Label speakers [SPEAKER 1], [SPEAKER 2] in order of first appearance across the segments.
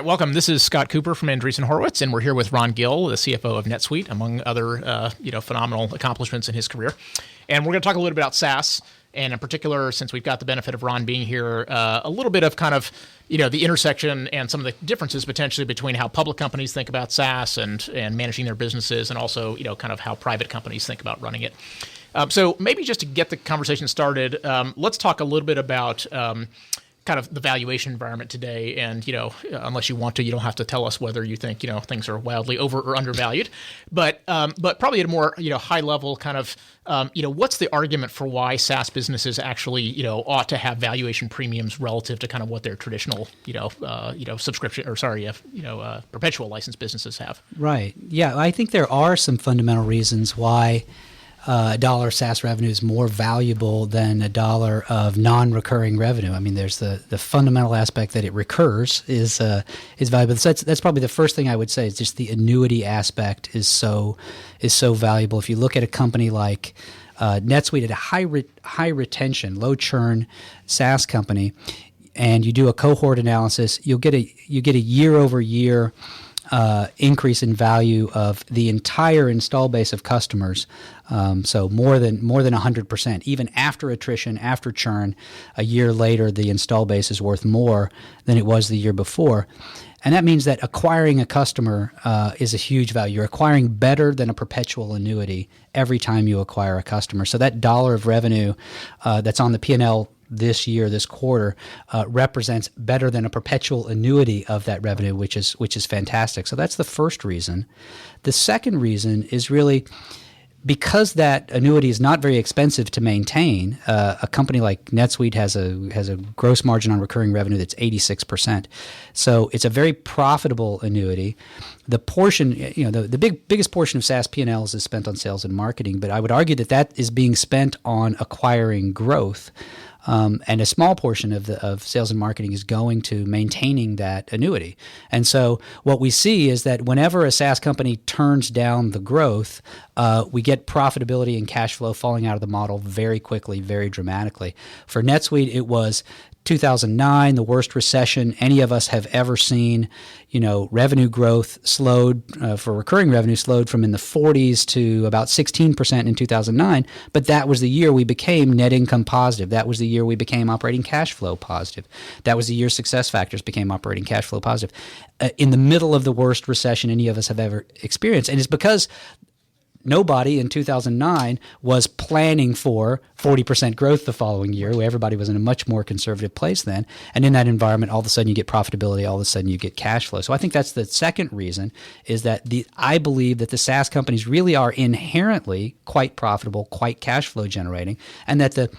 [SPEAKER 1] Welcome. This is Scott Cooper from Andreessen Horowitz, and we're here with Ron Gill, the CFO of NetSuite, among other phenomenal accomplishments in his career. And we're going to talk a little bit about SaaS, and in particular, since we've got the benefit of Ron being here, a little bit of kind of the intersection and some of the differences potentially between how public companies think about SaaS and managing their businesses, and also kind of how private companies think about running it. So maybe just to get the conversation started, let's talk a little bit about kind of the valuation environment today. And, unless you want to, you don't have to tell us whether you think, things are wildly over or undervalued, but probably at a more, high level kind of, what's the argument for why SaaS businesses actually, ought to have valuation premiums relative to kind of what their traditional, subscription or perpetual license businesses have?
[SPEAKER 2] Right. Yeah. I think there are some fundamental reasons why a dollar SaaS revenue is more valuable than a dollar of non-recurring revenue. I mean, there's the fundamental aspect that it recurs is valuable. So that's probably the first thing I would say is just the annuity aspect is so valuable. If you look at a company like NetSuite, at a high retention, low churn SaaS company, and you do a cohort analysis, you get a year over year increase in value of the entire install base of customers. So more than 100%. Even after attrition, after churn, a year later, the install base is worth more than it was the year before. And that means that acquiring a customer is a huge value. You're acquiring better than a perpetual annuity every time you acquire a customer. So that dollar of revenue that's on the P&L this year, this quarter, represents better than a perpetual annuity of that revenue, which is fantastic. So that's the first reason. The second reason is really because that annuity is not very expensive to maintain. A company like NetSuite has a gross margin on recurring revenue that's 86%. So it's a very profitable annuity. The portion, the biggest portion of SaaS P&Ls is spent on sales and marketing, but I would argue that is being spent on acquiring growth. And a small portion of sales and marketing is going to maintaining that annuity. And so what we see is that whenever a SaaS company turns down the growth, we get profitability and cash flow falling out of the model very quickly, very dramatically. For NetSuite, it was 2009, the worst recession any of us have ever seen. Revenue growth slowed for recurring revenue slowed from in the 40s to about 16% in 2009. But that was the year we became net income positive. That was the year we became operating cash flow positive. That was the year SuccessFactors became operating cash flow positive. In the middle of the worst recession any of us have ever experienced. And it's because nobody in 2009 was planning for 40% growth the following year. Everybody was in a much more conservative place then. And in that environment, all of a sudden you get profitability, all of a sudden you get cash flow. So I think that's the second reason is that I believe that the SaaS companies really are inherently quite profitable, quite cash flow generating, and that the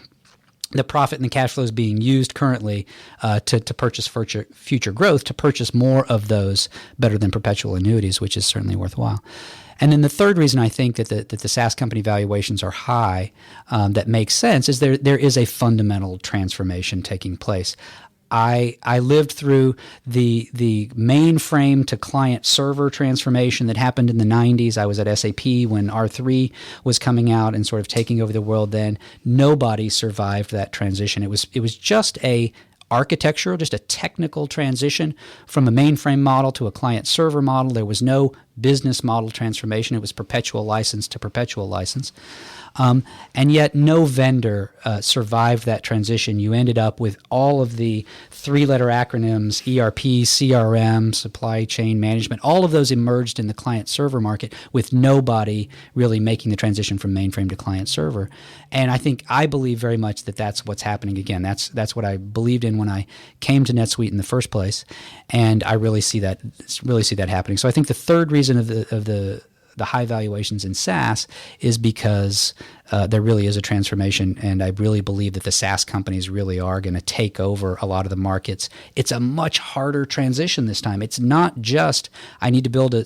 [SPEAKER 2] profit and the cash flow is being used currently to purchase future growth, to purchase more of those better than perpetual annuities, which is certainly worthwhile. And then the third reason I think that the SaaS company valuations are high, that makes sense, is there is a fundamental transformation taking place. I lived through the mainframe to client server transformation that happened in the 90s. I was at SAP when R3 was coming out and sort of taking over the world then. Nobody survived that transition. It was just a architectural, just a technical transition from a mainframe model to a client server model. There was no business model transformation. It was perpetual license to perpetual license. And yet no vendor survived that transition. You ended up with all of the three-letter acronyms, ERP, CRM, supply chain management, all of those emerged in the client-server market with nobody really making the transition from mainframe to client-server. And I believe very much that that's what's happening again. That's what I believed in when I came to NetSuite in the first place, and I really see that happening. So I think the third reason of the high valuations in SaaS is because there really is a transformation, and I really believe that the SaaS companies really are going to take over a lot of the markets. It's a much harder transition this time. It's not just I need to build a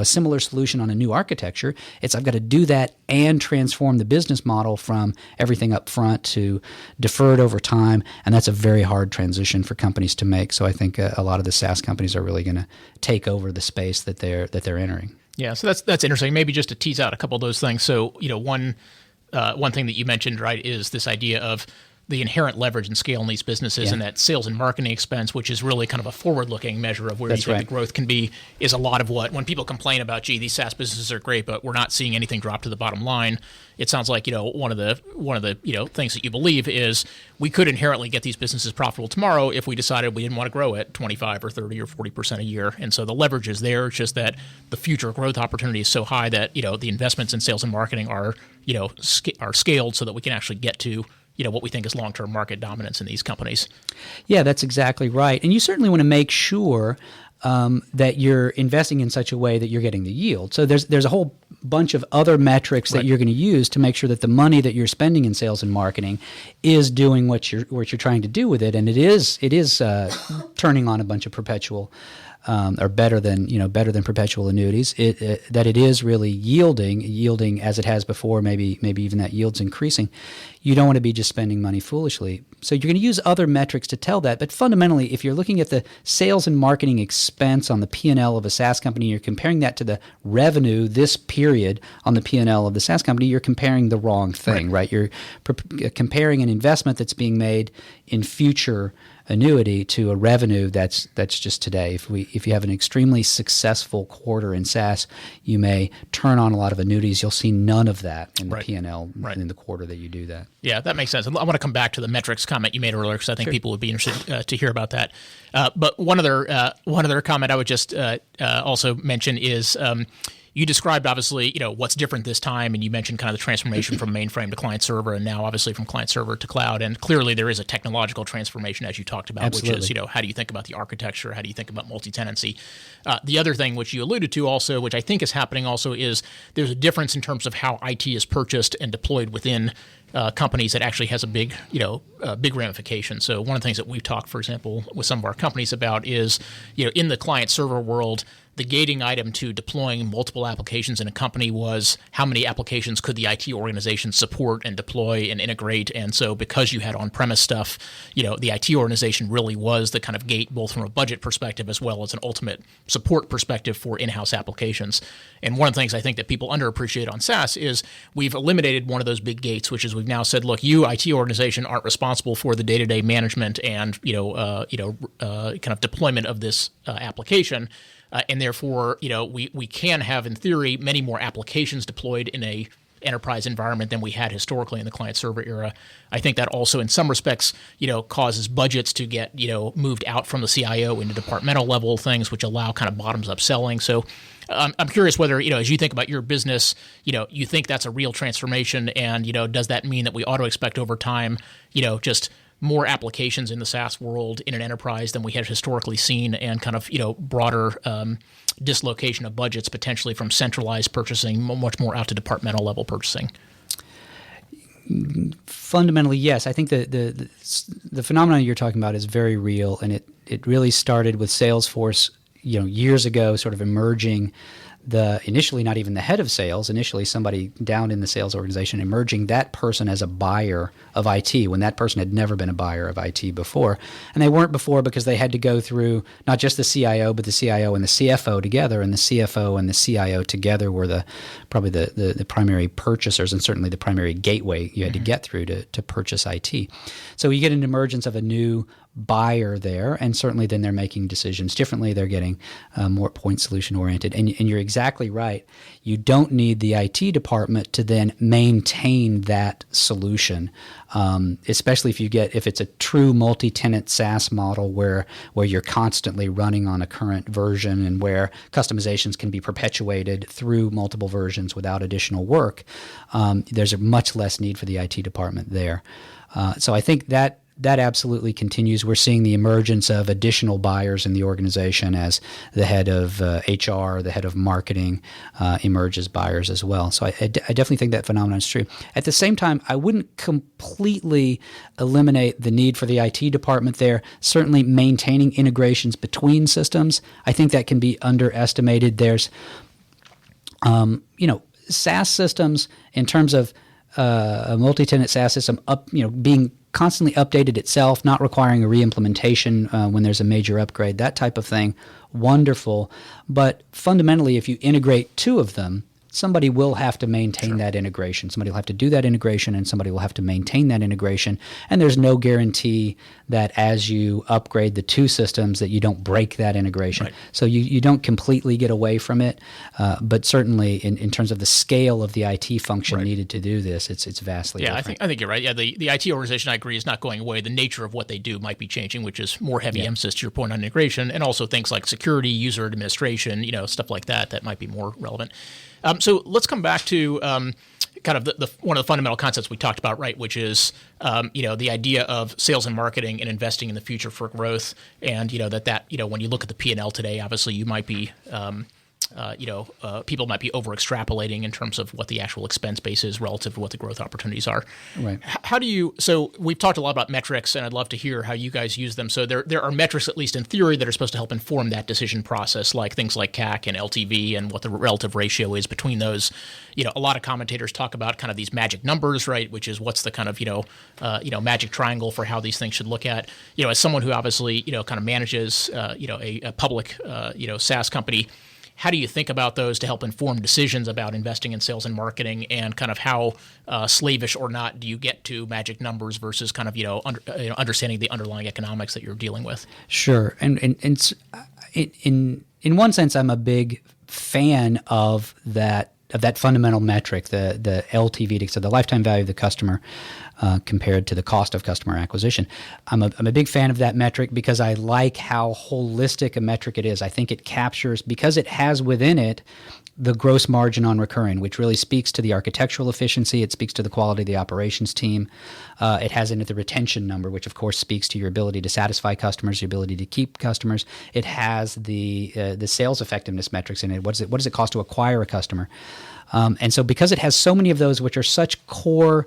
[SPEAKER 2] similar solution on a new architecture. It's I've got to do that and transform the business model from everything up front to deferred over time, and that's a very hard transition for companies to make. So I think a lot of the SaaS companies are really going to take over the space that they're entering.
[SPEAKER 1] Yeah, so that's interesting. Maybe just to tease out a couple of those things. So, one thing that you mentioned, right, is this idea of the inherent leverage and scale in these businesses, and that sales and marketing expense, which is really kind of a forward-looking measure of where you think the growth can be, is a lot of what, when people complain about, gee, these SaaS businesses are great, but we're not seeing anything drop to the bottom line. It sounds like, one of the things that you believe is we could inherently get these businesses profitable tomorrow if we decided we didn't want to grow at 25 or 30 or 40% a year. And so the leverage is there. It's just that the future growth opportunity is so high that, the investments in sales and marketing are scaled so that we can actually get to what we think is long-term market dominance in these companies.
[SPEAKER 2] Yeah, that's exactly right. And you certainly want to make sure that you're investing in such a way that you're getting the yield. So there's a whole bunch of other metrics that you're going to use to make sure that the money that you're spending in sales and marketing is doing what you're trying to do with it, and it is turning on a bunch of perpetual. Or better than perpetual annuities. That it is really yielding as it has before. Maybe even that yield's increasing. You don't want to be just spending money foolishly. So you're going to use other metrics to tell that. But fundamentally, if you're looking at the sales and marketing expense on the P&L of a SaaS company, you're comparing that to the revenue this period on the P&L of the SaaS company. You're comparing the wrong thing, right? You're comparing an investment that's being made in future annuity to a revenue that's just today. If you have an extremely successful quarter in SaaS, you may turn on a lot of annuities. You'll see none of that in the P&L in the quarter that you do that.
[SPEAKER 1] Yeah, that makes sense. I want to come back to the metrics comment you made earlier because I think people would be interested to hear about that. But one other comment I would just also mention is. You described, obviously, what's different this time, and you mentioned kind of the transformation from mainframe to client server, and now obviously from client server to cloud. And clearly there is a technological transformation, as you talked about, which is, how do you think about the architecture? How do you think about multi-tenancy? The other thing which you alluded to also, which I think is happening also, is there's a difference in terms of how IT is purchased and deployed within companies that actually has a big ramification. So one of the things that we've talked, for example, with some of our companies about is, in the client server world, the gating item to deploying multiple applications in a company was how many applications could the IT organization support and deploy and integrate. And so because you had on-premise stuff, the IT organization really was the kind of gate, both from a budget perspective as well as an ultimate support perspective for in-house applications. And one of the things I think that people underappreciate on SaaS is we've eliminated one of those big gates, which is we've now said, look, you IT organization aren't responsible for the day-to-day management and kind of deployment of this application. And therefore, we can have, in theory, many more applications deployed in a enterprise environment than we had historically in the client server era. I think that also, in some respects, causes budgets to get, moved out from the CIO into departmental level things, which allow kind of bottoms up selling. So I'm curious whether, as you think about your business, you think that's a real transformation, and, does that mean that we ought to expect over time, just more applications in the SaaS world in an enterprise than we had historically seen, and kind of, broader dislocation of budgets potentially from centralized purchasing much more out to departmental level purchasing?
[SPEAKER 2] Fundamentally, yes. I think the phenomenon you're talking about is very real, and it really started with Salesforce, years ago, sort of emerging. Initially not even the head of sales, initially somebody down in the sales organization, emerging that person as a buyer of IT when that person had never been a buyer of IT before. And they weren't before because they had to go through not just the CIO, but the CIO and the CFO together, and the CFO and the CIO together were probably the primary purchasers, and certainly the primary gateway you had to get through to purchase IT. So you get an emergence of a new buyer there, and certainly then they're making decisions differently. They're getting more point solution oriented, and you're exactly right. You don't need the IT department to then maintain that solution, especially if it's a true multi-tenant SaaS model where you're constantly running on a current version and where customizations can be perpetuated through multiple versions without additional work. There's a much less need for the IT department there. So I think that absolutely continues. We're seeing the emergence of additional buyers in the organization as the head of HR, the head of marketing emerge as buyers as well. So I definitely think that phenomenon is true. At the same time, I wouldn't completely eliminate the need for the IT department there. Certainly maintaining integrations between systems, I think that can be underestimated. There's, SaaS systems in terms of a multi-tenant SaaS system being constantly updated itself, not requiring a re-implementation when there's a major upgrade, that type of thing, wonderful. But fundamentally, if you integrate two of them, somebody will have to maintain that integration. Somebody will have to do that integration, and somebody will have to maintain that integration. And there's no guarantee that as you upgrade the two systems that you don't break that integration.
[SPEAKER 1] Right.
[SPEAKER 2] So you don't completely get away from it, but certainly in terms of the scale of the IT function needed to do this, it's vastly different.
[SPEAKER 1] I think you're right. Yeah, the IT organization, I agree, is not going away. The nature of what they do might be changing, which is more heavy emphasis, to your point, on integration, and also things like security, user administration, stuff like that might be more relevant. So let's come back to kind of the one of the fundamental concepts we talked about, right, which is the idea of sales and marketing and investing in the future for growth, and that when you look at the P&L today, obviously you might be people might be over extrapolating in terms of what the actual expense base is relative to what the growth opportunities are.
[SPEAKER 2] Right.
[SPEAKER 1] How do you? So we've talked a lot about metrics, and I'd love to hear how you guys use them. So there are metrics, at least in theory, that are supposed to help inform that decision process, like things like CAC and LTV and what the relative ratio is between those. A lot of commentators talk about kind of these magic numbers, right? Which is what's the kind of magic triangle for how these things should look at. As someone who obviously kind of manages a public SaaS company. How do you think about those to help inform decisions about investing in sales and marketing, and kind of how slavish or not do you get to magic numbers versus kind of understanding the underlying economics that you're dealing with?
[SPEAKER 2] Sure, and in one sense, I'm a big fan of that fundamental metric, the LTV, so the lifetime value of the customer compared to the cost of customer acquisition. I'm a big fan of that metric because I like how holistic a metric it is. I think it captures, because it has within it the gross margin on recurring, which really speaks to the architectural efficiency. It speaks to the quality of the operations team. It has in it the retention number, which of course speaks to your ability to satisfy customers, your ability to keep customers. It has the sales effectiveness metrics in it. What does it cost to acquire a customer? And so because it has so many of those, which are such core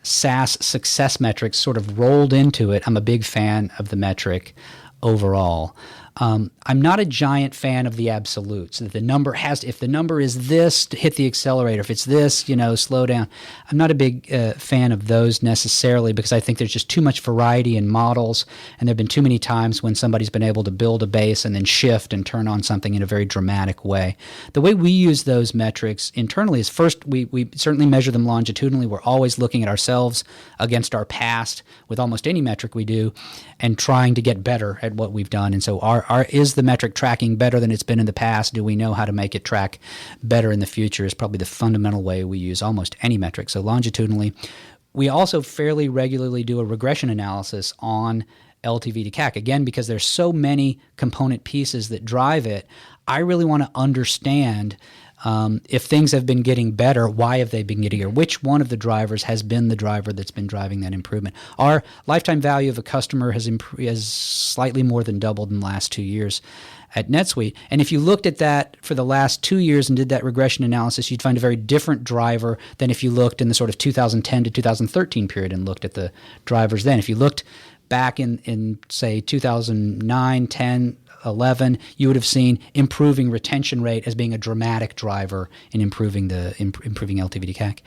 [SPEAKER 2] SaaS success metrics sort of rolled into it, I'm a big fan of the metric overall. I'm not a giant fan of the absolutes. That the number if the number is this, to hit the accelerator. If it's this, slow down. I'm not a big fan of those necessarily, because I think there's just too much variety in models, and there have been too many times when somebody's been able to build a base and then shift and turn on something in a very dramatic way. The way we use those metrics internally is, first, we certainly measure them longitudinally. We're always looking at ourselves against our past with almost any metric we do, and trying to get better at what we've done. And so is the metric tracking better than it's been in the past? Do we know how to make it track better in the future is probably the fundamental way we use almost any metric. So longitudinally. We also fairly regularly do a regression analysis on LTV to CAC. Again, because there's so many component pieces that drive it, I really want to understand if things have been getting better, why have they been getting better? Which one of the drivers has been the driver that's been driving that improvement? Our lifetime value of a customer has slightly more than doubled in the last 2 years at NetSuite. And if you looked at that for the last 2 years and did that regression analysis, you'd find a very different driver than if you looked in the sort of 2010 to 2013 period and looked at the drivers then. If you looked back in say 2009, 10, 11, you would have seen improving retention rate as being a dramatic driver in improving LTV to CAC.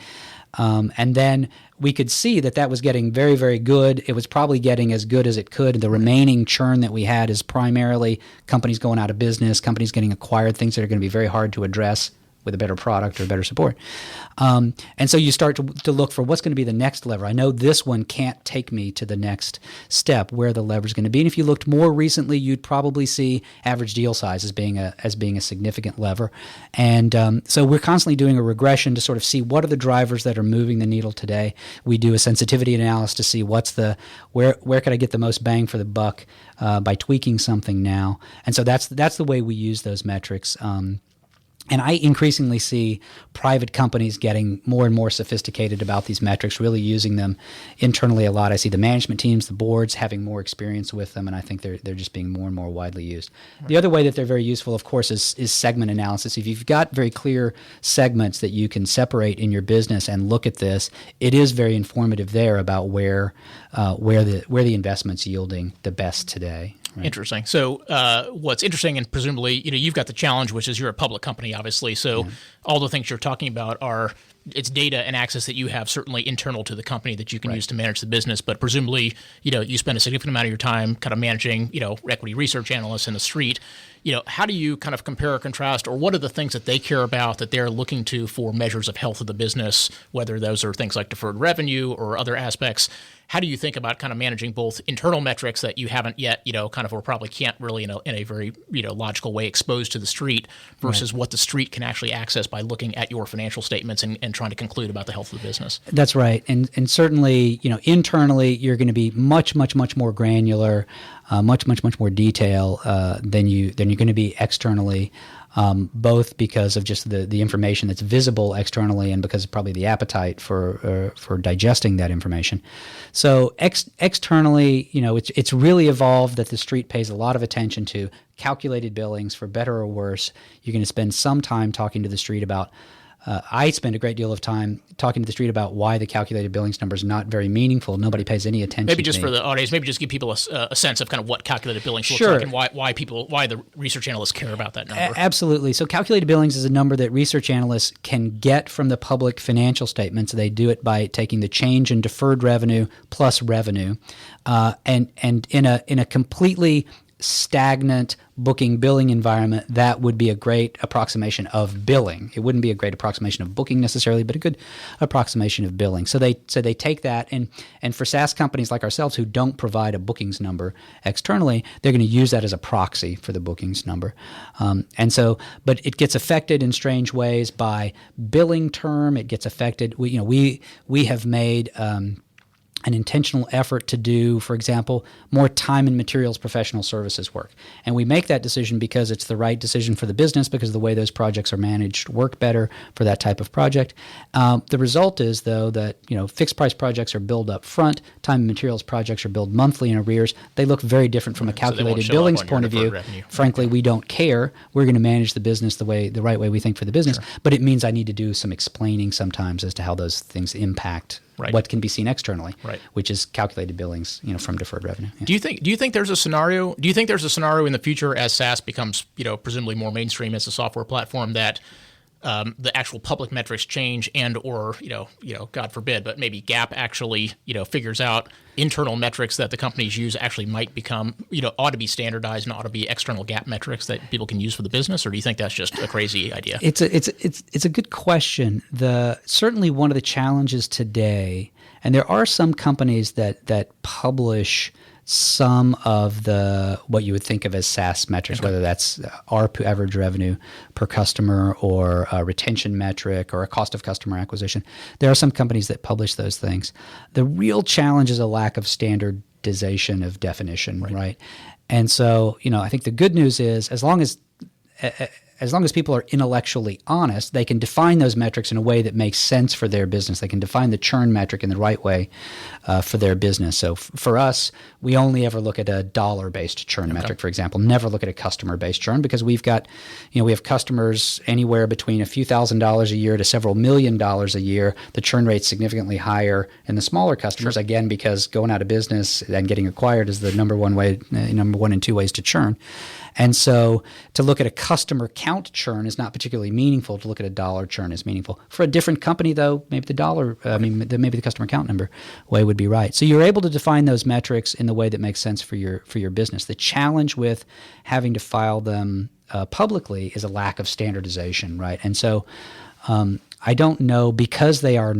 [SPEAKER 2] And then we could see that was getting very, very good. It was probably getting as good as it could. The remaining churn that we had is primarily companies going out of business, companies getting acquired, things that are going to be very hard to address with a better product or better support. And so you start to look for what's going to be the next lever. I know this one can't take me to the next step, where the lever is going to be. And if you looked more recently, you'd probably see average deal size as being a significant lever. And so we're constantly doing a regression to sort of see what are the drivers that are moving the needle today. We do a sensitivity analysis to see where could I get the most bang for the buck by tweaking something now. And so that's the way we use those metrics. And I increasingly see private companies getting more and more sophisticated about these metrics, really using them internally a lot. I see the management teams, the boards having more experience with them, and I think they're just being more and more widely used. Right. The other way that they're very useful, of course, is segment analysis. If you've got very clear segments that you can separate in your business and look at this, it is very informative there about where the investment's yielding the best today. Right.
[SPEAKER 1] Interesting. So what's interesting, and presumably, you've got the challenge, which is you're a public company, obviously. So all the things you're talking about are it's data and access that you have certainly internal to the company that you can use to manage the business, but presumably, you spend a significant amount of your time kind of managing, equity research analysts in the street. How do you kind of compare or contrast, or what are the things that they care about that they're looking to for measures of health of the business, whether those are things like deferred revenue or other aspects? How do you think about kind of managing both internal metrics that you haven't yet, kind of, or probably can't really in a very, logical way expose to the street versus what the street can actually access by looking at your financial statements and trying to conclude about the health of the business? That's
[SPEAKER 2] right. And certainly, internally, you're going to be much more granular, much more detail than you're going to be externally. Both because of just the information that's visible externally and because of probably the appetite for digesting that information. So externally, it's really evolved that the street pays a lot of attention to calculated billings, for better or worse. You're going to spend some time talking to the street about I spend a great deal of time talking to the street about why the calculated billings number is not very meaningful. Nobody pays any attention.
[SPEAKER 1] Maybe just for the audience, maybe just give people a sense of kind of what calculated billings looks like and why the research analysts care about that number.
[SPEAKER 2] Absolutely. So calculated billings is a number that research analysts can get from the public financial statements. They do it by taking the change in deferred revenue plus revenue, and in a completely stagnant booking billing environment, that would be a great approximation of billing. It wouldn't be a great approximation of booking necessarily, but a good approximation of billing. So they take that, and for SaaS companies like ourselves who don't provide a bookings number externally, they're going to use that as a proxy for the bookings number. But it gets affected in strange ways by billing term. It gets affected. We have made an intentional effort to do, for example, more time and materials professional services work. And we make that decision because it's the right decision for the business, because the way those projects are managed work better for that type of project. The result is, though, that fixed price projects are billed up front, time and materials projects are billed monthly in arrears. They look very different from a calculated billings point of view.
[SPEAKER 1] Revenue.
[SPEAKER 2] Frankly, we don't care. We're going to manage the business the right way we think for the business. Sure. But it means I need to do some explaining sometimes as to how those things impact what can be seen externally, which is calculated billings, from deferred revenue. Yeah.
[SPEAKER 1] Do you think there's a scenario? Do you think there's a scenario in the future as SaaS becomes, presumably more mainstream as a software platform, that the actual public metrics change or God forbid, but maybe GAAP actually figures out internal metrics that the companies use actually might become ought to be standardized and ought to be external GAAP metrics that people can use for the business? Or do you think that's just a crazy idea?
[SPEAKER 2] It's a good question. Certainly one of the challenges today, and there are some companies that publish some of what you would think of as SaaS metrics, whether that's ARPU, average revenue per customer, or a retention metric, or a cost of customer acquisition. There are some companies that publish those things. The real challenge is a lack of standardization of definition, right? And so, I think the good news is as long as people are intellectually honest, they can define those metrics in a way that makes sense for their business. They can define the churn metric in the right way for their business. So for us, we only ever look at a dollar-based churn metric, for example. Never look at a customer-based churn, because we have customers anywhere between a few $1,000s a year to several $1 million a year. The churn rate's significantly higher in the smaller customers, again, because going out of business and getting acquired is the number one and two ways to churn. And so to look at a customer count churn is not particularly meaningful. To look at a dollar churn is meaningful. For a different company, though, maybe the customer count number way would be right. So you're able to define those metrics in the way that makes sense for your business. The challenge with having to file them publicly is a lack of standardization, right? And so I don't know, because they are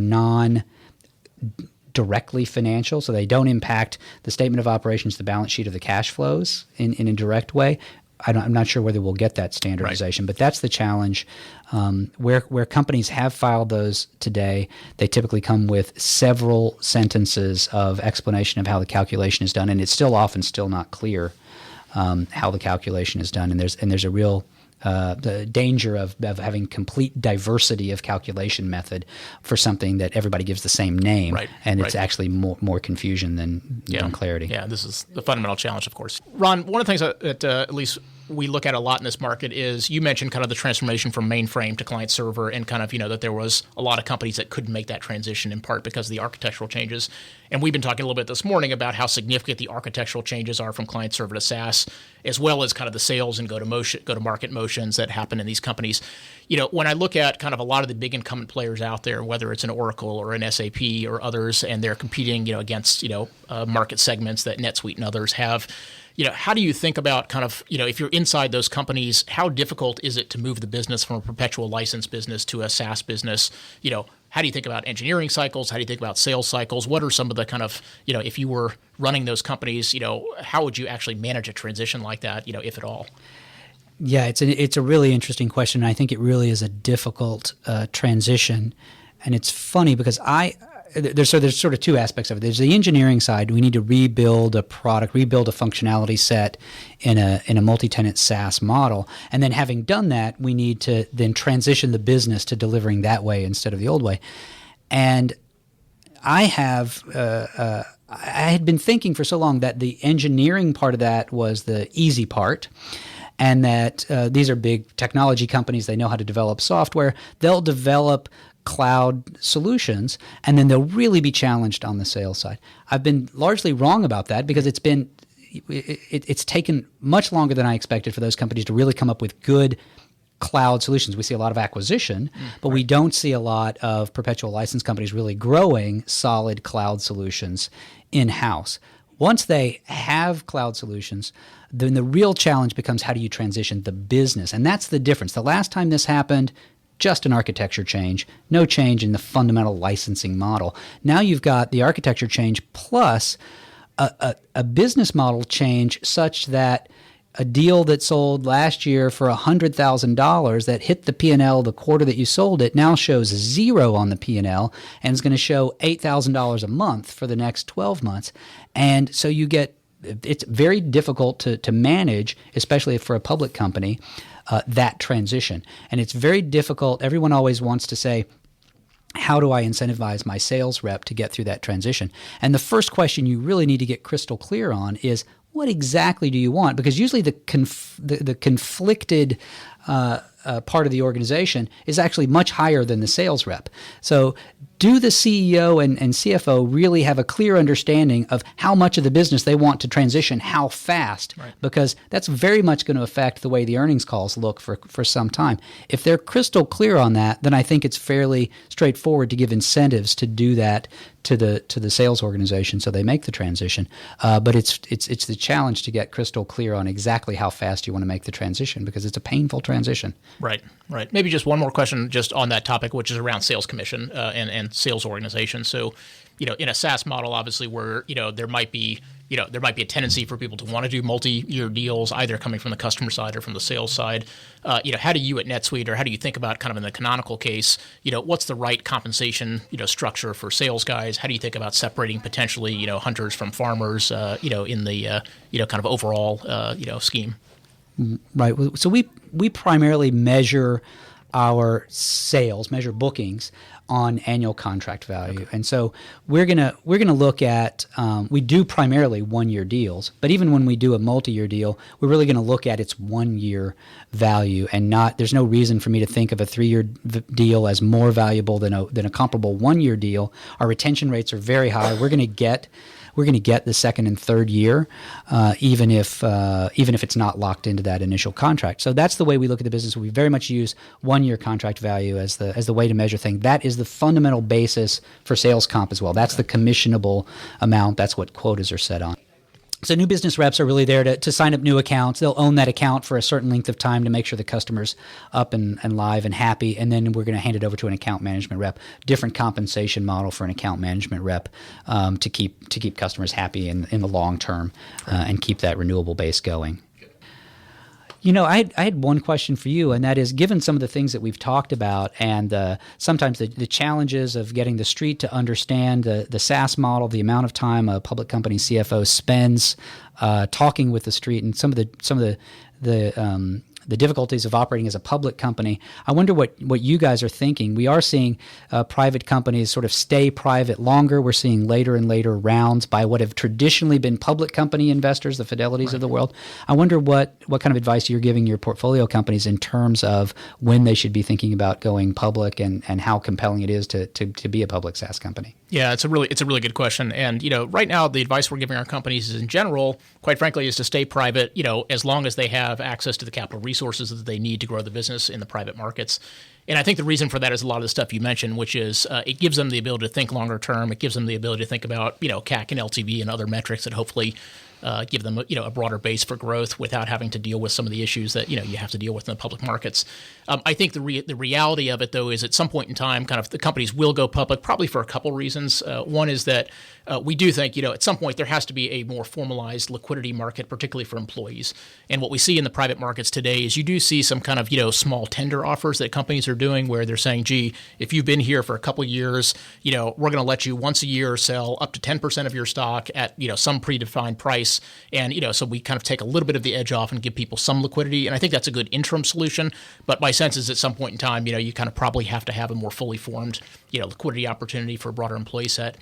[SPEAKER 2] directly financial, so they don't impact the statement of operations, the balance sheet, or the cash flows in a direct way. I'm not sure whether we'll get that standardization, but that's the challenge. Where companies have filed those today, they typically come with several sentences of explanation of how the calculation is done, and it's often still not clear how the calculation is done. And there's a real the danger of having complete diversity of calculation method for something that everybody gives the same name, and it's actually more confusion than clarity.
[SPEAKER 1] Yeah, this is the fundamental challenge, of course. Ron, one of the things that at least we look at a lot in this market is you mentioned kind of the transformation from mainframe to client server and kind of, that there was a lot of companies that couldn't make that transition in part because of the architectural changes. And we've been talking a little bit this morning about how significant the architectural changes are from client server to SaaS, as well as kind of the sales and go-to-market motions that happen in these companies. When I look at kind of a lot of the big incumbent players out there, whether it's an Oracle or an SAP or others, and they're competing, against, market segments that NetSuite and others have, how do you think about kind of, if you're inside those companies, how difficult is it to move the business from a perpetual license business to a SaaS business? How do you think about engineering cycles? How do you think about sales cycles? What are some of the kind of, if you were running those companies, how would you actually manage a transition like that, if at all?
[SPEAKER 2] Yeah, it's a really interesting question. I think it really is a difficult transition. And it's funny because there's sort of two aspects of it. There's the engineering side. We need to rebuild a product, rebuild a functionality set in a multi-tenant SaaS model. And then having done that, we need to then transition the business to delivering that way instead of the old way. And I had been thinking for so long that the engineering part of that was the easy part, and that these are big technology companies. They know how to develop software. They'll develop cloud solutions, and then they'll really be challenged on the sales side. I've been largely wrong about that because it's taken much longer than I expected for those companies to really come up with good cloud solutions. We see a lot of acquisition, but we don't see a lot of perpetual license companies really growing solid cloud solutions in-house. Once they have cloud solutions, then the real challenge becomes how do you transition the business? And that's the difference. The last time this happened, just an architecture change, no change in the fundamental licensing model. Now you've got the architecture change plus a business model change such that a deal that sold last year for $100,000 that hit the P&L the quarter that you sold it now shows zero on the P&L and is going to show $8,000 a month for the next 12 months. And so it's very difficult to manage, especially for a public company, that transition. And it's very difficult. Everyone always wants to say, how do I incentivize my sales rep to get through that transition? And the first question you really need to get crystal clear on is, what exactly do you want? Because usually the conflicted part of the organization is actually much higher than the sales rep. So do the CEO and CFO really have a clear understanding of how much of the business they want to transition, how fast? Right. Because that's very much going to affect the way the earnings calls look for some time. If they're crystal clear on that, then I think it's fairly straightforward to give incentives to do that to the sales organization so they make the transition. But it's the challenge to get crystal clear on exactly how fast you want to make the transition because it's a painful transition.
[SPEAKER 1] Right. Maybe just one more question just on that topic, which is around sales commission and sales organization. So, in a SaaS model, obviously, where there might be a tendency for people to want to do multi-year deals, either coming from the customer side or from the sales side. How do you at NetSuite, or how do you think about kind of in the canonical case, what's the right compensation, structure for sales guys? How do you think about separating potentially, hunters from farmers, in the, kind of overall, scheme?
[SPEAKER 2] Right. So we primarily measure our sales, measure bookings on annual contract value. Okay. And so we're gonna look at we do primarily 1-year deals, but even when we do a multi-year deal, we're really going to look at its 1-year value, and there's no reason for me to think of a 3-year deal as more valuable than a comparable 1-year deal. Our retention rates are very high. We're going to get the second and third year, even if it's not locked into that initial contract. So that's the way we look at the business. We very much use 1-year contract value as the way to measure things. That is the fundamental basis for sales comp as well. That's the commissionable amount. That's what quotas are set on. So new business reps are really there to sign up new accounts. They'll own that account for a certain length of time to make sure the customer's up and live and happy, and then we're going to hand it over to an account management rep. Different compensation model for an account management rep to keep customers happy in the long term and keep that renewable base going. I had one question for you, and that is, given some of the things that we've talked about and sometimes the challenges of getting the street to understand the SaaS model, the amount of time a public company CFO spends talking with the street, and some of the the difficulties of operating as a public company. I wonder what you guys are thinking. We are seeing private companies sort of stay private longer. We're seeing later and later rounds by what have traditionally been public company investors, the Fidelities of the world. I wonder what kind of advice you're giving your portfolio companies in terms of when they should be thinking about going public and how compelling it is to be a public SaaS company.
[SPEAKER 1] Yeah, it's a really good question. And, right now the advice we're giving our companies is in general, quite frankly, is to stay private, as long as they have access to the capital resources that they need to grow the business in the private markets. And I think the reason for that is a lot of the stuff you mentioned, which is it gives them the ability to think longer term. It gives them the ability to think about, CAC and LTV and other metrics that hopefully give them a broader base for growth without having to deal with some of the issues that you have to deal with in the public markets. I think the reality of it, though, is at some point in time, kind of the companies will go public, probably for a couple reasons. One is that we do think at some point there has to be a more formalized liquidity market, particularly for employees. And what we see in the private markets today is you do see some kind of small tender offers that companies are doing where they're saying, gee, if you've been here for a couple years, we're going to let you once a year sell up to 10% of your stock at some predefined price. And, so we kind of take a little bit of the edge off and give people some liquidity. And I think that's a good interim solution. But my sense is at some point in time, you kind of probably have to have a more fully formed, liquidity opportunity for a broader employee set.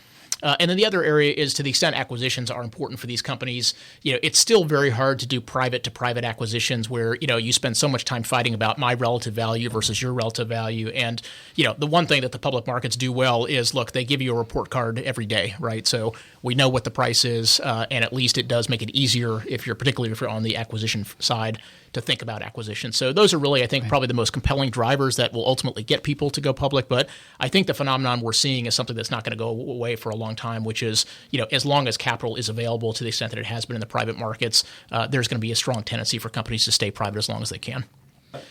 [SPEAKER 1] And then the other area is, to the extent acquisitions are important for these companies, it's still very hard to do private-to-private acquisitions where, you spend so much time fighting about my relative value versus your relative value. And, the one thing that the public markets do well is, look, they give you a report card every day, right? So we know what the price is, and at least it does make it easier particularly if you're on the acquisition side, to think about acquisition. So those are really, I think, probably the most compelling drivers that will ultimately get people to go public. But I think the phenomenon we're seeing is something that's not going to go away for a long time, which is, as long as capital is available to the extent that it has been in the private markets, there's going to be a strong tendency for companies to stay private as long as they can.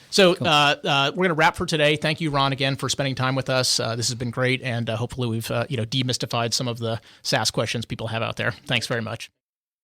[SPEAKER 1] So cool. We're going to wrap for today. Thank you, Ron, again for spending time with us. This has been great, and hopefully we've demystified some of the SaaS questions people have out there. Thanks very much.